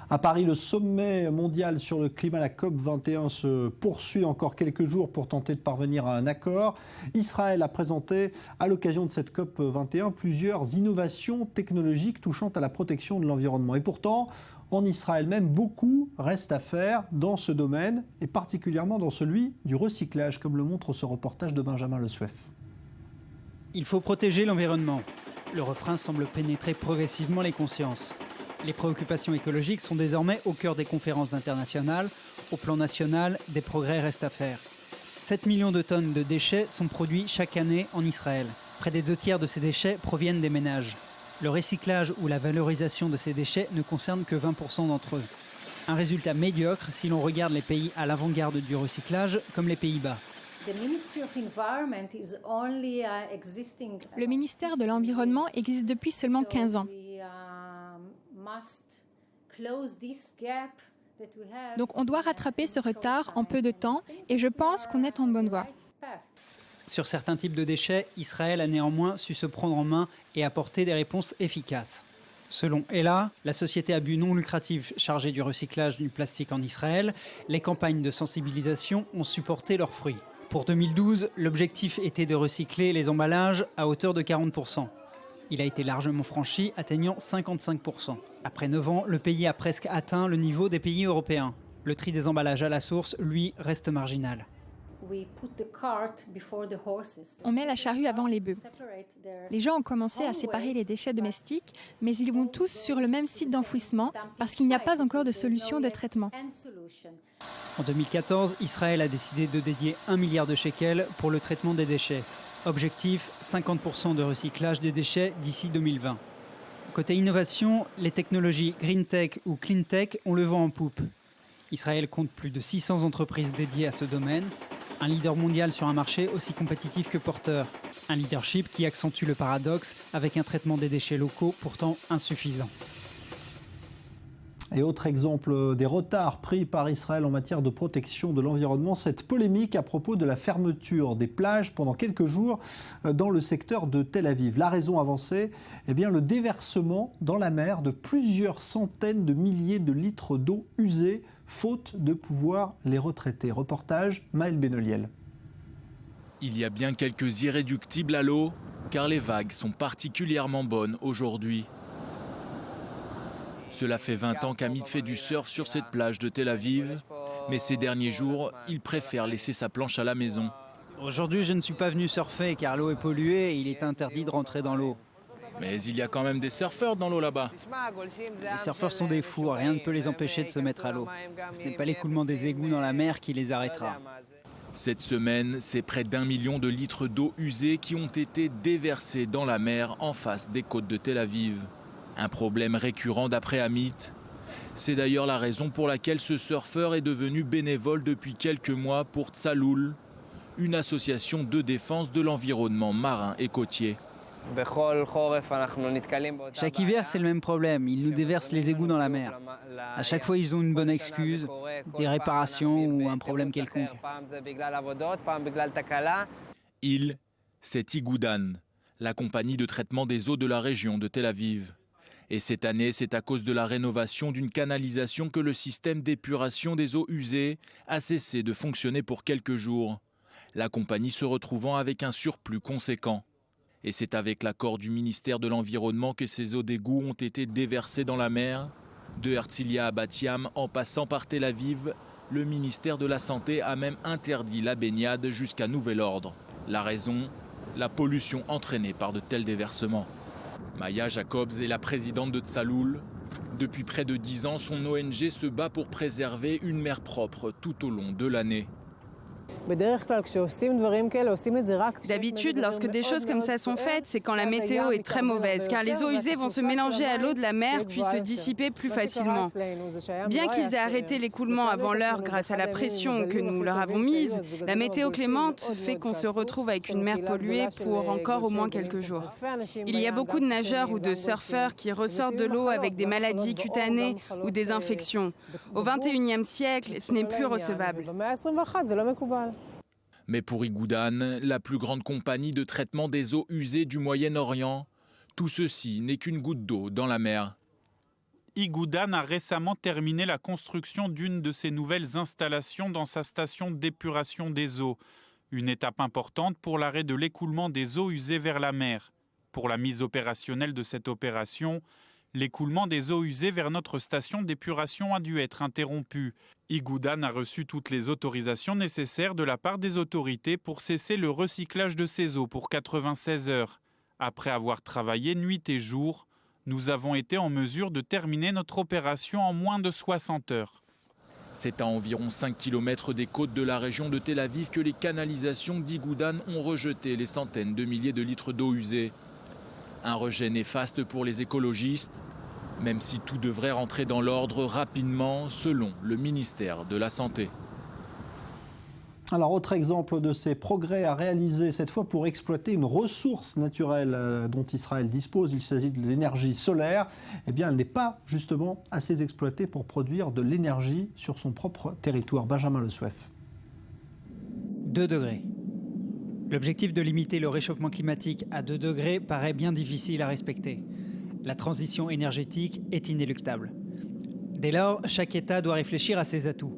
À Paris, le sommet mondial sur le climat, la COP21, se poursuit encore quelques jours pour tenter de parvenir à un accord. Israël a présenté, à l'occasion de cette COP21, plusieurs innovations technologiques touchant à la protection de l'environnement. Et pourtant, en Israël même, beaucoup reste à faire dans ce domaine, et particulièrement dans celui du recyclage, comme le montre ce reportage de Benjamin Le Suef. Il faut protéger l'environnement. Le refrain semble pénétrer progressivement les consciences. Les préoccupations écologiques sont désormais au cœur des conférences internationales. Au plan national, des progrès restent à faire. 7 millions de tonnes de déchets sont produits chaque année en Israël. Près des 2 tiers de ces déchets proviennent des ménages. Le recyclage ou la valorisation de ces déchets ne concerne que 20% d'entre eux. Un résultat médiocre si l'on regarde les pays à l'avant-garde du recyclage, comme les Pays-Bas. Le ministère de l'Environnement existe depuis seulement 15 ans. Donc on doit rattraper ce retard en peu de temps et je pense qu'on est en bonne voie. Sur certains types de déchets, Israël a néanmoins su se prendre en main et apporter des réponses efficaces. Selon Ella, la société à but non lucratif chargée du recyclage du plastique en Israël, les campagnes de sensibilisation ont supporté leurs fruits. Pour 2012, l'objectif était de recycler les emballages à hauteur de 40%. Il a été largement franchi, atteignant 55%. Après 9 ans, le pays a presque atteint le niveau des pays européens. Le tri des emballages à la source, lui, reste marginal. On met la charrue avant les bœufs. Les gens ont commencé à séparer les déchets domestiques, mais ils vont tous sur le même site d'enfouissement parce qu'il n'y a pas encore de solution de traitement. En 2014, Israël a décidé de dédier 1 milliard de shekels pour le traitement des déchets. Objectif, 50% de recyclage des déchets d'ici 2020. Côté innovation, les technologies Green Tech ou Clean Tech ont le vent en poupe. Israël compte plus de 600 entreprises dédiées à ce domaine. Un leader mondial sur un marché aussi compétitif que porteur. Un leadership qui accentue le paradoxe avec un traitement des déchets locaux pourtant insuffisant. Et autre exemple des retards pris par Israël en matière de protection de l'environnement, cette polémique à propos de la fermeture des plages pendant quelques jours dans le secteur de Tel Aviv. La raison avancée, le déversement dans la mer de plusieurs centaines de milliers de litres d'eau usée, faute de pouvoir les retraiter. Reportage Maël Benoliel. Il y a bien quelques irréductibles à l'eau, car les vagues sont particulièrement bonnes aujourd'hui. Cela fait 20 ans qu'Hamid fait du surf sur cette plage de Tel Aviv, mais ces derniers jours, il préfère laisser sa planche à la maison. Aujourd'hui, je ne suis pas venu surfer car l'eau est polluée et il est interdit de rentrer dans l'eau. Mais il y a quand même des surfeurs dans l'eau là-bas. Les surfeurs sont des fous, rien ne peut les empêcher de se mettre à l'eau. Ce n'est pas l'écoulement des égouts dans la mer qui les arrêtera. Cette semaine, c'est près d'1 million de litres d'eau usée qui ont été déversés dans la mer en face des côtes de Tel Aviv. Un problème récurrent d'après Hamid. C'est d'ailleurs la raison pour laquelle ce surfeur est devenu bénévole depuis quelques mois pour Tzaloul, une association de défense de l'environnement marin et côtier. Chaque hiver, c'est le même problème. Ils nous déversent les égouts dans la mer. À chaque fois, ils ont une bonne excuse, des réparations ou un problème quelconque. Il, c'est Igoudan, la compagnie de traitement des eaux de la région de Tel Aviv. Et cette année, c'est à cause de la rénovation d'une canalisation que le système d'épuration des eaux usées a cessé de fonctionner pour quelques jours. La compagnie se retrouvant avec un surplus conséquent. Et c'est avec l'accord du ministère de l'Environnement que ces eaux d'égout ont été déversées dans la mer. De Herzliya à Bat Yam, en passant par Tel Aviv, le ministère de la Santé a même interdit la baignade jusqu'à nouvel ordre. La raison, la pollution entraînée par de tels déversements. Maya Jacobs est la présidente de Tzaloul. Depuis près de 10 ans, son ONG se bat pour préserver une mer propre tout au long de l'année. D'habitude, lorsque des choses comme ça sont faites, c'est quand la météo est très mauvaise, car les eaux usées vont se mélanger à l'eau de la mer puis se dissiper plus facilement. Bien qu'ils aient arrêté l'écoulement avant l'heure grâce à la pression que nous leur avons mise, la météo clémente fait qu'on se retrouve avec une mer polluée pour encore au moins quelques jours. Il y a beaucoup de nageurs ou de surfeurs qui ressortent de l'eau avec des maladies cutanées ou des infections. Au XXIe siècle, ce n'est plus recevable. Mais pour Igoudan, la plus grande compagnie de traitement des eaux usées du Moyen-Orient, tout ceci n'est qu'une goutte d'eau dans la mer. Igoudan a récemment terminé la construction d'une de ses nouvelles installations dans sa station d'épuration des eaux. Une étape importante pour l'arrêt de l'écoulement des eaux usées vers la mer. Pour la mise opérationnelle de cette opération, l'écoulement des eaux usées vers notre station d'épuration a dû être interrompu. Igoudan a reçu toutes les autorisations nécessaires de la part des autorités pour cesser le recyclage de ces eaux pour 96 heures. Après avoir travaillé nuit et jour, nous avons été en mesure de terminer notre opération en moins de 60 heures. C'est à environ 5 km des côtes de la région de Tel Aviv que les canalisations d'Igoudan ont rejeté les centaines de milliers de litres d'eau usée. Un rejet néfaste pour les écologistes, même si tout devrait rentrer dans l'ordre rapidement, selon le ministère de la Santé. Alors, autre exemple de ces progrès à réaliser, cette fois pour exploiter une ressource naturelle dont Israël dispose, il s'agit de l'énergie solaire. Eh bien, elle n'est pas justement assez exploitée pour produire de l'énergie sur son propre territoire. Benjamin Le Souef. 2 degrés. L'objectif de limiter le réchauffement climatique à 2 degrés paraît bien difficile à respecter. La transition énergétique est inéluctable. Dès lors, chaque État doit réfléchir à ses atouts.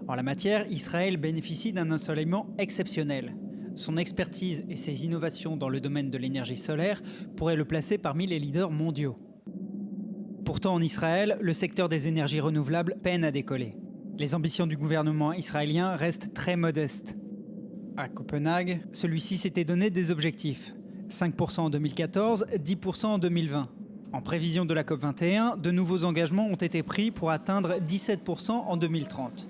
En la matière, Israël bénéficie d'un ensoleillement exceptionnel. Son expertise et ses innovations dans le domaine de l'énergie solaire pourraient le placer parmi les leaders mondiaux. Pourtant, en Israël, le secteur des énergies renouvelables peine à décoller. Les ambitions du gouvernement israélien restent très modestes. À Copenhague, celui-ci s'était donné des objectifs. 5% en 2014, 10% en 2020. En prévision de la COP21, de nouveaux engagements ont été pris pour atteindre 17% en 2030.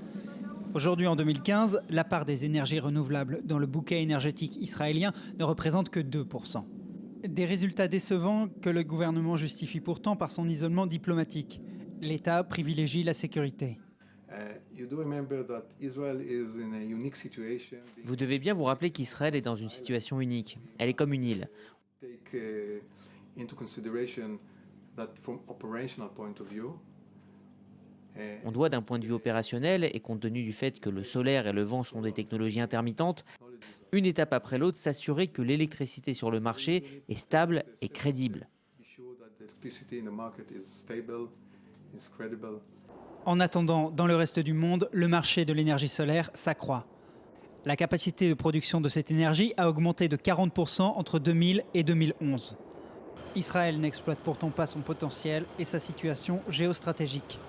Aujourd'hui, en 2015, la part des énergies renouvelables dans le bouquet énergétique israélien ne représente que 2%. Des résultats décevants que le gouvernement justifie pourtant par son isolement diplomatique. L'État privilégie la sécurité. Vous devez bien vous rappeler qu'Israël est dans une situation unique. Elle est comme une île. On doit, d'un point de vue opérationnel, et compte tenu du fait que le solaire et le vent sont des technologies intermittentes, une étape après l'autre, s'assurer que l'électricité sur le marché est stable et crédible. En attendant, dans le reste du monde, le marché de l'énergie solaire s'accroît. La capacité de production de cette énergie a augmenté de 40% entre 2000 et 2011. Israël n'exploite pourtant pas son potentiel et sa situation géostratégique.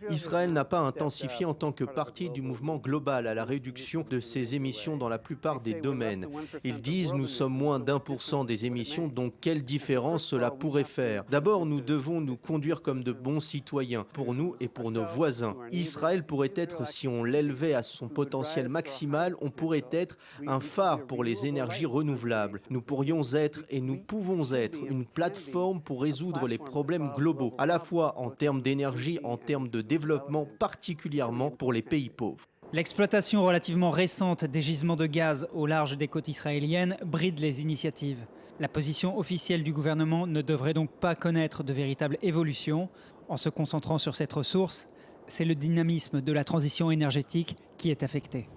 Israël n'a pas intensifié en tant que partie du mouvement global à la réduction de ses émissions dans la plupart des domaines. Ils disent nous sommes moins d'1% des émissions, donc quelle différence cela pourrait faire? D'abord, nous devons nous conduire comme de bons citoyens, pour nous et pour nos voisins. Israël pourrait être, si on l'élevait à son potentiel maximal, on pourrait être un phare pour les énergies renouvelables. Nous pourrions être et nous pouvons être une plateforme pour résoudre les problèmes globaux, à la fois en termes d'énergie, en termes de développement, particulièrement pour les pays pauvres. L'exploitation relativement récente des gisements de gaz au large des côtes israéliennes bride les initiatives. La position officielle du gouvernement ne devrait donc pas connaître de véritable évolution. En se concentrant sur cette ressource, c'est le dynamisme de la transition énergétique qui est affecté.